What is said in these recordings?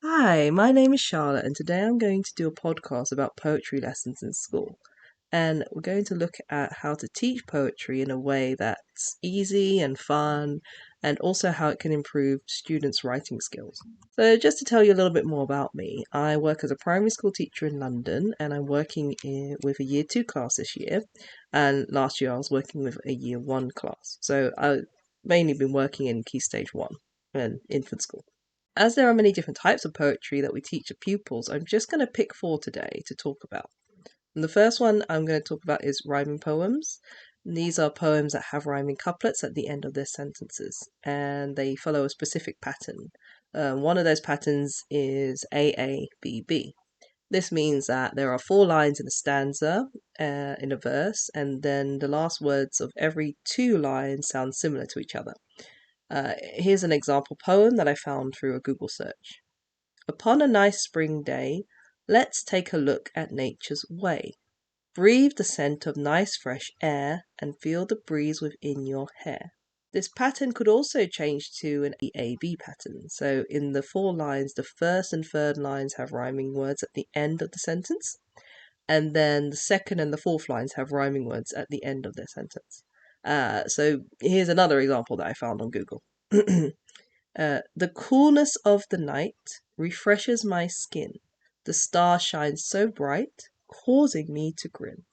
Hi, my name is Charlotte, and today I'm going to do a podcast about poetry lessons in school. And we're going to look at how to teach poetry in a way that's easy and fun, and also how it can improve students' writing skills. So, just to tell you a little bit more about me, I work as a primary school teacher in London, and I'm working with a year two class this year. And last year I was working with a year one class. So, I've mainly been working in Key Stage 1 and infant school. As there are many different types of poetry that we teach the pupils, I'm just going to pick four today to talk about. And the first one I'm going to talk about is rhyming poems. These are poems that have rhyming couplets at the end of their sentences, and they follow a specific pattern. One of those patterns is AABB. This means that there are four lines in a stanza, in a verse, and then the last words of every two lines sound similar to each other. Here's an example poem that I found through a Google search. Upon a nice spring day, let's take a look at nature's way. Breathe the scent of nice fresh air and feel the breeze within your hair. This pattern could also change to an AAB pattern. So in the four lines, the first and third lines have rhyming words at the end of the sentence, and then the second and the fourth lines have rhyming words at the end of their sentence. So here's another example that I found on Google. The coolness of the night refreshes my skin. The star shines so bright, causing me to grin.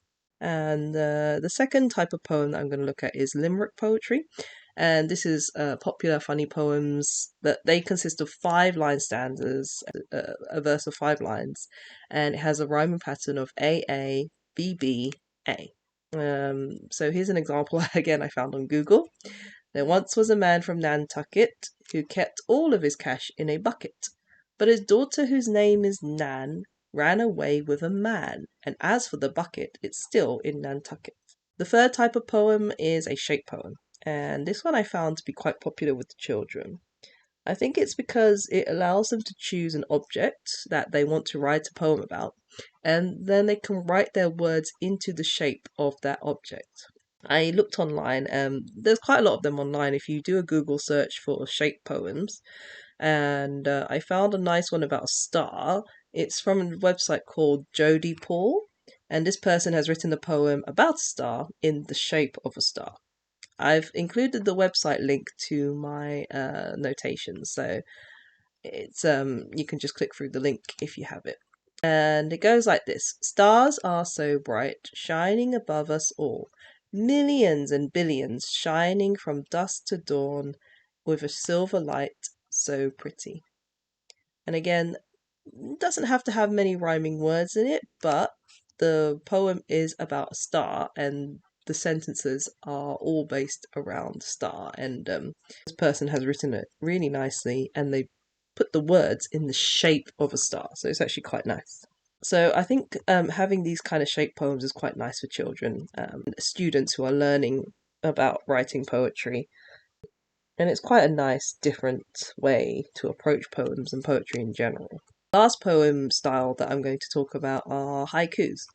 And the second type of poem that I'm going to look at is limerick poetry. And this is popular funny poems that they consist of 5 line stanzas, a verse of 5 lines, and it has a rhyming pattern of A A B B A. So here's an example again I found on Google. There once was a man from Nantucket who kept all of his cash in a bucket. But his daughter, whose name is Nan, ran away with a man, and as for the bucket, it's still in Nantucket. The third type of poem is a shape poem, and this one I found to be quite popular with the children. I think it's because it allows them to choose an object that they want to write a poem about, and then they can write their words into the shape of that object. I looked online, there's quite a lot of them online if you do a Google search for shape poems, and I found a nice one about a star. It's from a website called Jody Paul, and this person has written a poem about a star in the shape of a star. I've included the website link to my notations, so it's you can just click through the link if you have it. And it goes like this. Stars are so bright, shining above us all. Millions and billions shining from dusk to dawn with a silver light so pretty. And again, doesn't have to have many rhyming words in it, but the poem is about a star and the sentences are all based around star. And this person has written it really nicely and they put the words in the shape of a star. So it's actually quite nice. So I think having these kind of shape poems is quite nice for children, students who are learning about writing poetry. And it's quite a nice, different way to approach poems and poetry in general. Last poem style that I'm going to talk about are haikus.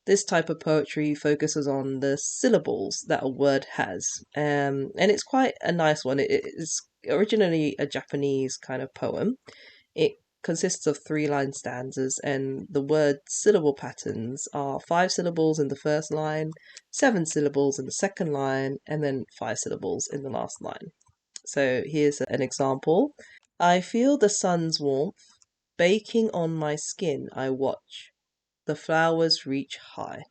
This type of poetry focuses on the syllables that a word has, and it's quite a nice one. It is originally a Japanese kind of poem. It consists of 3 line stanzas, and the word syllable patterns are 5 syllables in the first line, 7 syllables in the second line, and then 5 syllables in the last line. So here's an example. I feel the sun's warmth baking on my skin. I watch the flowers reach high.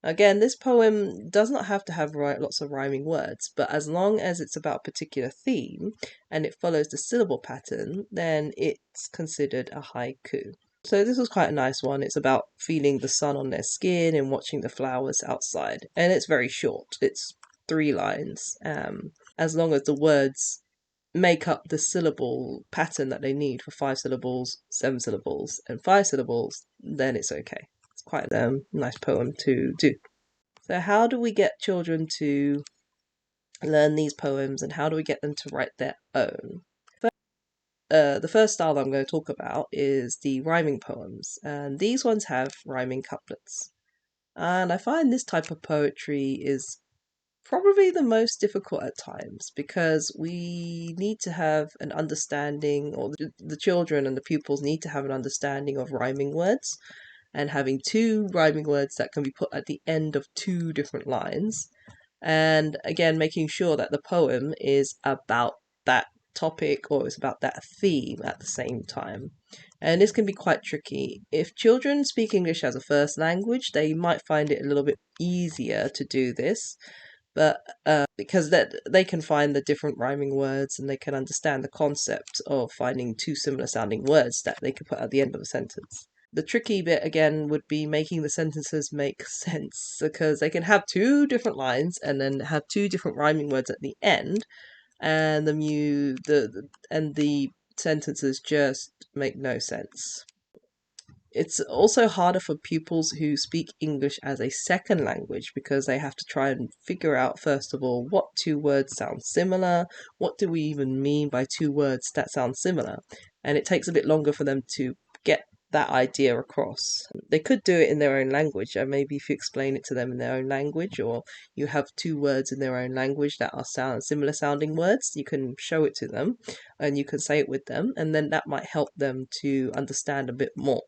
Again, this poem does not have to have lots of rhyming words, but as long as it's about a particular theme and it follows the syllable pattern, then it's considered a haiku. So this was quite a nice one. It's about feeling the sun on their skin and watching the flowers outside. And it's very short. It's 3 lines. As long as the words make up the syllable pattern that they need for 5 syllables, 7 syllables, and 5 syllables, then it's okay. It's quite a nice poem to do. So, how do we get children to learn these poems and how do we get them to write their own? The first style that I'm going to talk about is the rhyming poems, and these ones have rhyming couplets. And I find this type of poetry is probably the most difficult at times because we need to have an understanding, or the children and the pupils need to have an understanding of rhyming words, and having two rhyming words that can be put at the end of two different lines. And again, making sure that the poem is about that topic or is about that theme at the same time. And this can be quite tricky. If children speak English as a first language, they might find it a little bit easier to do this, but because that they can find the different rhyming words and they can understand the concept of finding two similar sounding words that they could put at the end of a sentence. The tricky bit again would be making the sentences make sense, because they can have two different lines and then have two different rhyming words at the end, and the sentences just make no sense. It's also harder for pupils who speak English as a second language, because they have to try and figure out, first of all, what two words sound similar, what do we even mean by two words that sound similar, and it takes a bit longer for them to get that idea across. They could do it in their own language, and maybe if you explain it to them in their own language, or you have two words in their own language that are similar sounding words, you can show it to them and you can say it with them, and then that might help them to understand a bit more.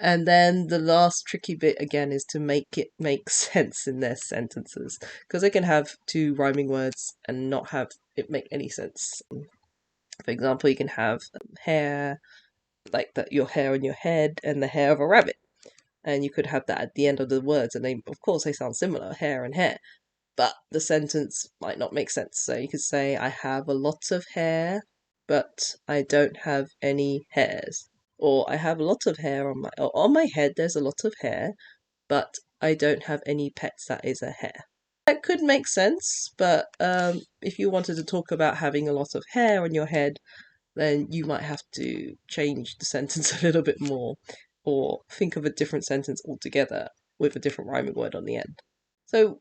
And then the last tricky bit again is to make it make sense in their sentences, because they can have two rhyming words and not have it make any sense. For example, you can have hair, like that, your hair on your head, and the hair of a rabbit, and you could have that at the end of the words, and they, of course, they sound similar, hair and hair, but the sentence might not make sense. So you could say, I have a lot of hair, but I don't have any hairs. Or I have a lot of hair on my head, there's a lot of hair, but I don't have any pets that is a hair. That could make sense, but if you wanted to talk about having a lot of hair on your head, then you might have to change the sentence a little bit more, or think of a different sentence altogether with a different rhyming word on the end. So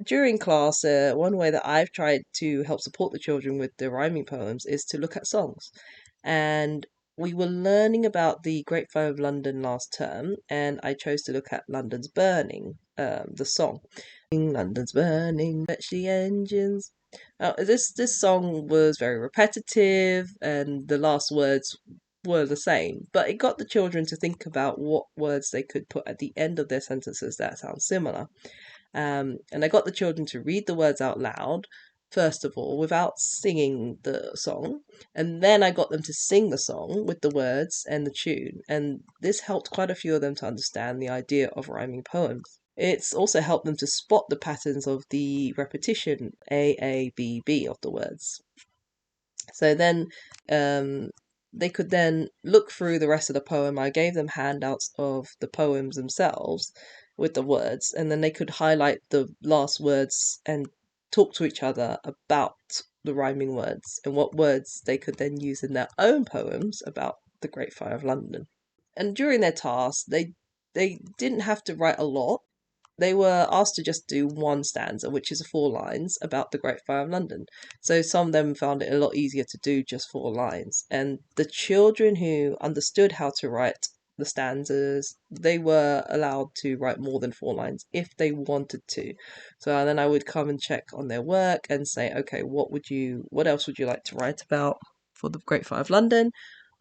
during class, one way that I've tried to help support the children with the rhyming poems is to look at songs. And we were learning about the Great Fire of London last term, and I chose to look at London's Burning, the song. London's burning, fetch the engines. This song was very repetitive, and the last words were the same, but it got the children to think about what words they could put at the end of their sentences that sound similar. And I got the children to read the words out loud, first of all, without singing the song. And then I got them to sing the song with the words and the tune. And this helped quite a few of them to understand the idea of rhyming poems. It's also helped them to spot the patterns of the repetition, A, B, B, of the words. So then they could then look through the rest of the poem. I gave them handouts of the poems themselves with the words, and then they could highlight the last words and talk to each other about the rhyming words and what words they could then use in their own poems about the Great Fire of London. And during their task, they didn't have to write a lot. They were asked to just do one stanza, which is 4 lines, about the Great Fire of London. So some of them found it a lot easier to do just 4 lines. And the children who understood how to write the stanzas, they were allowed to write more than 4 lines if they wanted to. So then I would come and check on their work and say, okay, what else would you like to write about for the Great Fire of London?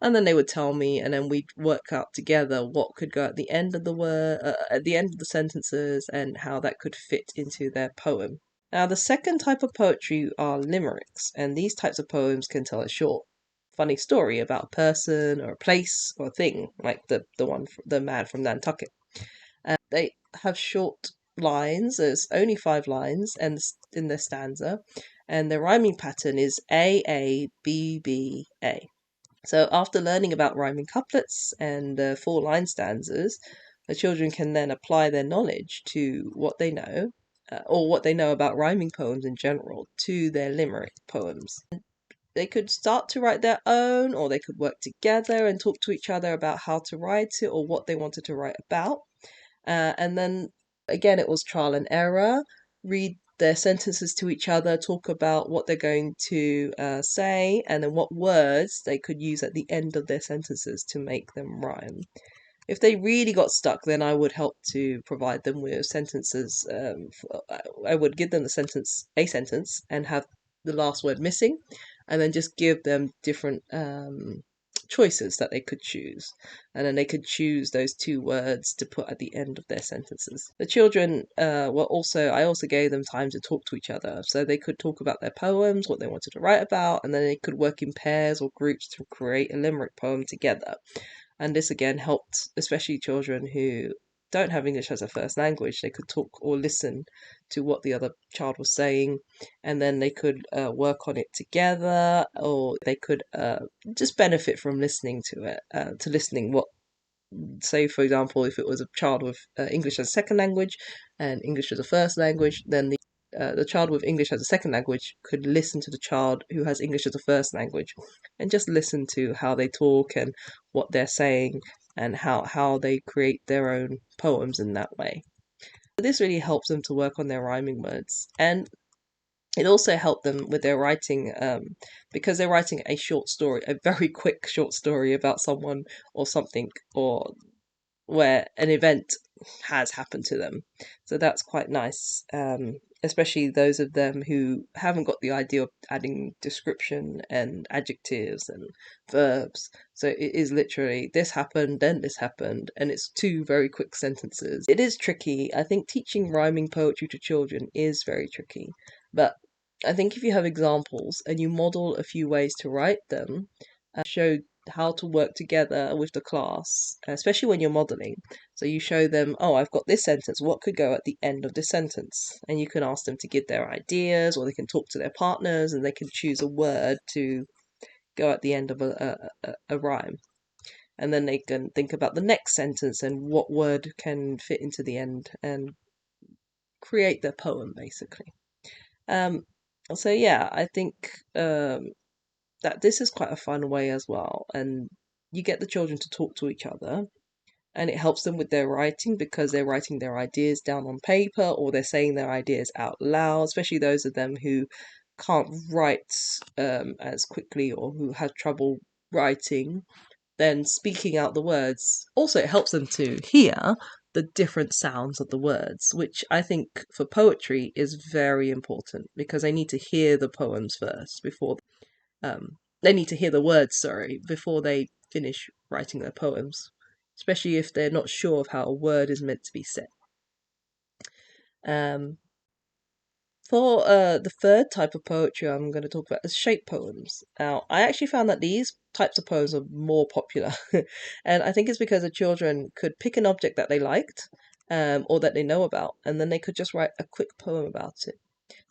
And then they would tell me, and then we'd work out together what could go at the end of the at the end of the sentences, and how that could fit into their poem. Now, the second type of poetry are limericks, and these types of poems can tell a short, funny story about a person or a place or a thing, like the man from Nantucket. They have short lines. There's only 5 lines, and in their stanza, and the rhyming pattern is A B B A. So after learning about rhyming couplets and 4 line stanzas, the children can then apply their knowledge to what they know, or what they know about rhyming poems in general, to their limerick poems. They could start to write their own, or they could work together and talk to each other about how to write it or what they wanted to write about. And then again, it was trial and error. Read their sentences to each other, talk about what they're going to say, and then what words they could use at the end of their sentences to make them rhyme. If they really got stuck, then I would help to provide them with sentences. I would give them a sentence, and have the last word missing, and then just give them different choices that they could choose. And then they could choose those two words to put at the end of their sentences. The children I also gave them time to talk to each other. So they could talk about their poems, what they wanted to write about, and then they could work in pairs or groups to create a limerick poem together. And this again helped, especially children who don't have English as a first language. They could talk or listen to what the other child was saying, and then they could work on it together, or they could just benefit from listening to it, to listening what, say for example, if it was a child with English as a second language and English as a first language, then the child with English as a second language could listen to the child who has English as a first language, and just listen to how they talk and what they're saying, and how they create their own poems in that way. This really helps them to work on their rhyming words, and it also helped them with their writing, because they're writing a short story, a very quick short story about someone or something, or where an event has happened to them. So that's quite nice, especially those of them who haven't got the idea of adding description and adjectives and verbs. So it is literally this happened, then this happened, and it's two very quick sentences. It is tricky. I think teaching rhyming poetry to children is very tricky, but I think if you have examples and you model a few ways to write them, show how to work together with the class, especially when you're modeling. So you show them, oh, I've got this sentence, what could go at the end of this sentence? And you can ask them to give their ideas, or they can talk to their partners and they can choose a word to go at the end of a rhyme. And then they can think about the next sentence and what word can fit into the end and create their poem, basically. So yeah, I think that this is quite a fun way as well. And you get the children to talk to each other, and it helps them with their writing because they're writing their ideas down on paper, or they're saying their ideas out loud, especially those of them who can't write as quickly, or who have trouble writing. Then speaking out the words also, it helps them to hear the different sounds of the words, which I think for poetry is very important, because they need to hear the poems first before they need to hear the words, sorry, before they finish writing their poems, especially if they're not sure of how a word is meant to be said. Um, for the third type of poetry I'm going to talk about is shape poems. Now, I actually found that these types of poems are more popular, and I think it's because the children could pick an object that they liked, or that they know about, and then they could just write a quick poem about it.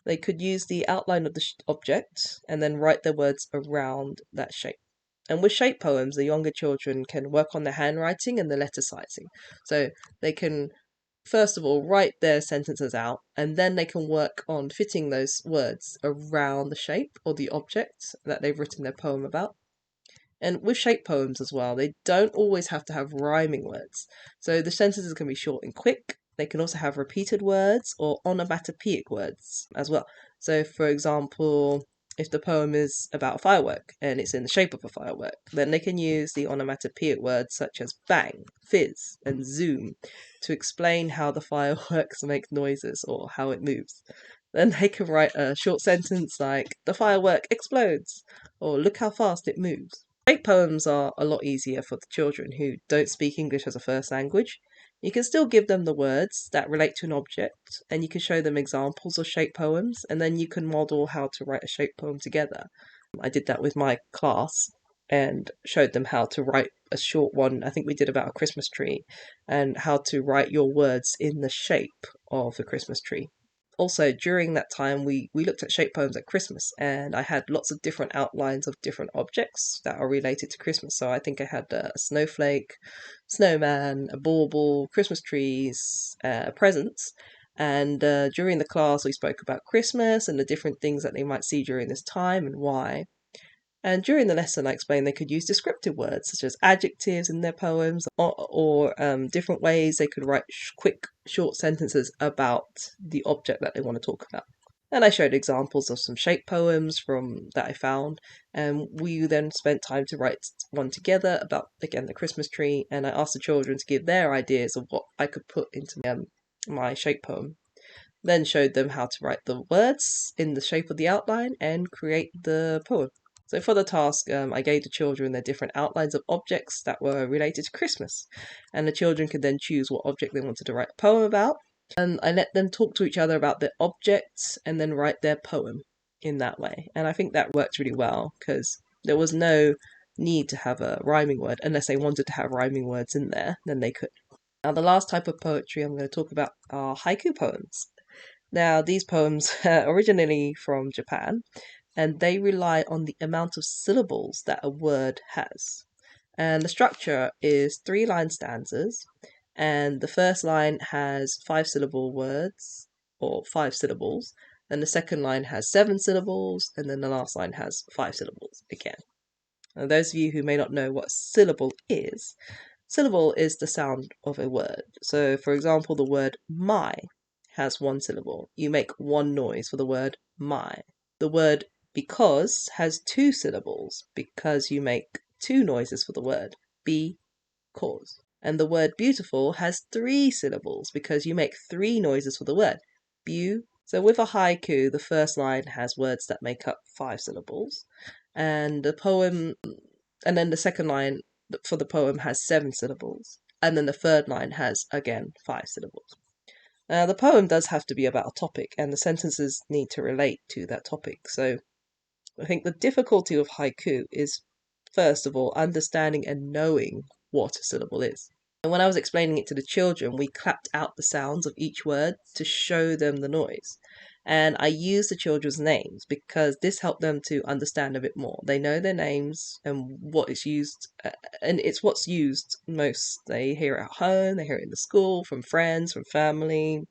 They could use the outline of the object and then write their words around that shape. And with shape poems, the younger children can work on their handwriting and the letter sizing. So they can, first of all, write their sentences out, and then they can work on fitting those words around the shape or the object that they've written their poem about. And with shape poems as well, they don't always have to have rhyming words. So the sentences can be short and quick. They can also have repeated words or onomatopoeic words as well. So, for example, if the poem is about a firework and it's in the shape of a firework, then they can use the onomatopoeic words such as bang, fizz, and zoom to explain how the fireworks make noises or how it moves. Then they can write a short sentence like, the firework explodes, or look how fast it moves. Shape poems are a lot easier for the children who don't speak English as a first language. You can still give them the words that relate to an object, and you can show them examples of shape poems, and then you can model how to write a shape poem together. I did that with my class and showed them how to write a short one. I think we did about a Christmas tree, and how to write your words in the shape of the Christmas tree. Also, during that time, we looked at shape poems at Christmas, and I had lots of different outlines of different objects that are related to Christmas. So I think I had a snowflake, snowman, a bauble, Christmas trees, presents. And during the class, we spoke about Christmas and the different things that they might see during this time and why. And during the lesson, I explained they could use descriptive words such as adjectives in their poems, or different ways they could write quick, short sentences about the object that they want to talk about. And I showed examples of some shape poems from that I found, and we then spent time to write one together about, again, the Christmas tree. And I asked the children to give their ideas of what I could put into my shape poem. Then showed them how to write the words in the shape of the outline and create the poem. So for the task, I gave the children their different outlines of objects that were related to Christmas, and the children could then choose what object they wanted to write a poem about. And I let them talk to each other about their objects and then write their poem in that way. And I think that worked really well because there was no need to have a rhyming word unless they wanted to have rhyming words in there, then they could. Now, the last type of poetry I'm going to talk about are haiku poems. Now, these poems are originally from Japan, and they rely on the amount of syllables that a word has. And the structure is 3-line stanzas, and the first line has 5-syllable words or 5 syllables, then the second line has 7 syllables, and then the last line has 5 syllables again. Now, those of you who may not know what syllable is the sound of a word. So, for example, the word my has 1 syllable. You make 1 noise for the word my. The word because has 2 syllables because you make 2 noises for the word be cause. And the word beautiful has 3 syllables because you make 3 noises for the word beau. So with a haiku, the first line has words that make up 5 syllables, and then the second line for the poem has 7 syllables, and then the third line has again 5 syllables. The poem does have to be about a topic, and the sentences need to relate to that topic. So I think the difficulty of haiku is, first of all, understanding and knowing what a syllable is. And when I was explaining it to the children, we clapped out the sounds of each word to show them the noise. And I used the children's names because this helped them to understand a bit more. They know their names and what it's used, and it's what's used most. They hear it at home, they hear it in the school, from friends, from family.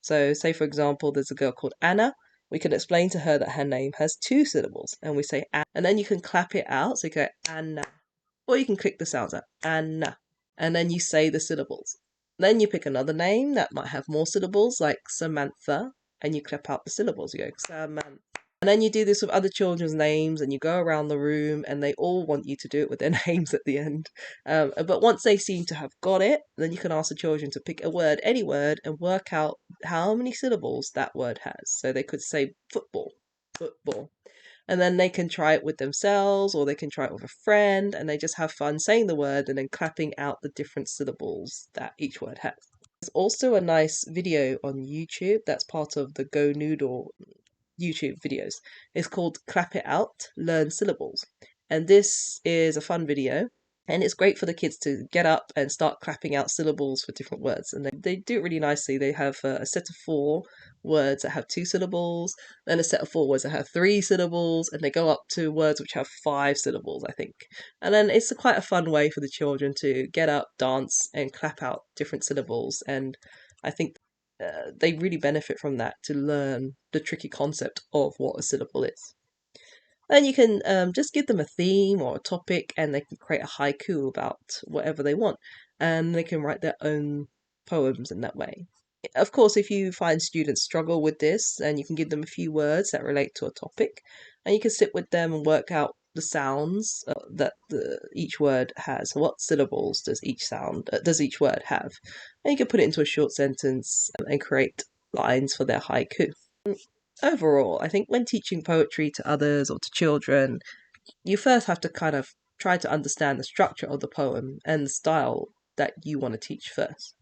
So, say for example, there's a girl called Anna. We can explain to her that her name has 2 syllables, and we say Anna, and then you can clap it out. So you go Anna, or you can click the sounds out Anna, and then you say the syllables. Then you pick another name that might have more syllables, like Samantha, and you clap out the syllables. You go Samantha. And then you do this with other children's names, and you go around the room, and they all want you to do it with their names at the end. But once they seem to have got it, then you can ask the children to pick a word, any word, and work out how many syllables that word has. So they could say football, football. And then they can try it with themselves, or they can try it with a friend, and they just have fun saying the word and then clapping out the different syllables that each word has. There's also a nice video on YouTube that's part of the Go Noodle YouTube videos. It's called Clap It Out, Learn Syllables. And this is a fun video, and it's great for the kids to get up and start clapping out syllables for different words. And they do it really nicely. They have a set of 4 words that have 2 syllables, then a set of 4 words that have 3 syllables, and they go up to words which have 5 syllables, I think. And then it's quite a fun way for the children to get up, dance, and clap out different syllables. And I think they really benefit from that to learn the tricky concept of what a syllable is. Then you can just give them a theme or a topic, and they can create a haiku about whatever they want, and they can write their own poems in that way. Of course, if you find students struggle with this, then you can give them a few words that relate to a topic, and you can sit with them and work out the sounds that each word has. What syllables does each word have? And you can put it into a short sentence and create lines for their haiku. Overall, I think when teaching poetry to others or to children, you first have to kind of try to understand the structure of the poem and the style that you want to teach first.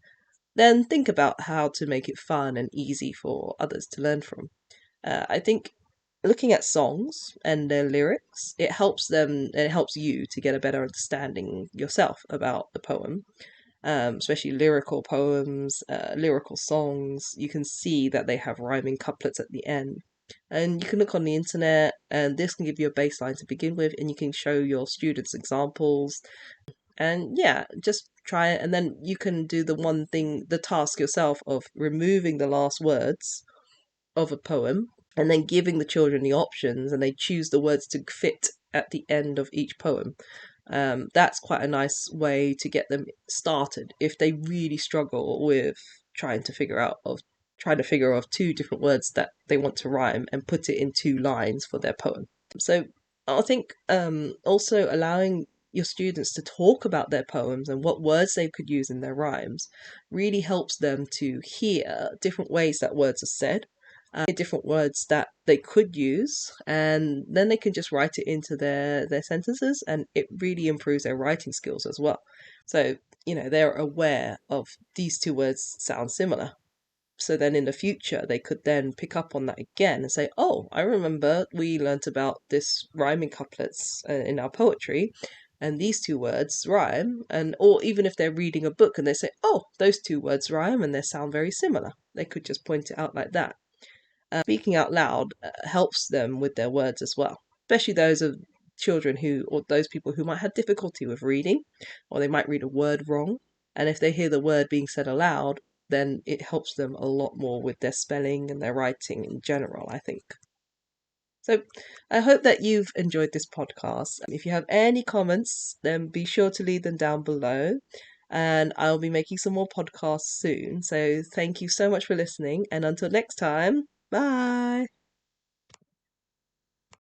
Then think about how to make it fun and easy for others to learn from. I think looking at songs and their lyrics, it helps you to get a better understanding yourself about the poem. Especially lyrical poems, lyrical songs. You can see that they have rhyming couplets at the end. And you can look on the internet, and this can give you a baseline to begin with, and you can show your students examples. And yeah, just try it, and then you can do the task yourself of removing the last words of a poem, and then giving the children the options, and they choose the words to fit at the end of each poem. That's quite a nice way to get them started if they really struggle with trying to figure out of trying to figure out two different words that they want to rhyme and put it in two lines for their poem. So I think also allowing your students to talk about their poems and what words they could use in their rhymes really helps them to hear different ways that words are said, different words that they could use, and then they can just write it into their sentences, and it really improves their writing skills as well. So, they're aware of these two words sound similar. So then in the future, they could then pick up on that again and say, oh, I remember we learnt about this rhyming couplets in our poetry, and these two words rhyme. And or even if they're reading a book and they say, oh, those two words rhyme and they sound very similar, they could just point it out like that. Speaking out loud helps them with their words as well, especially those of children or those people who might have difficulty with reading, or they might read a word wrong. And if they hear the word being said aloud, then it helps them a lot more with their spelling and their writing in general, I think. So I hope that you've enjoyed this podcast. If you have any comments, then be sure to leave them down below. And I'll be making some more podcasts soon. So thank you so much for listening. And until next time, bye.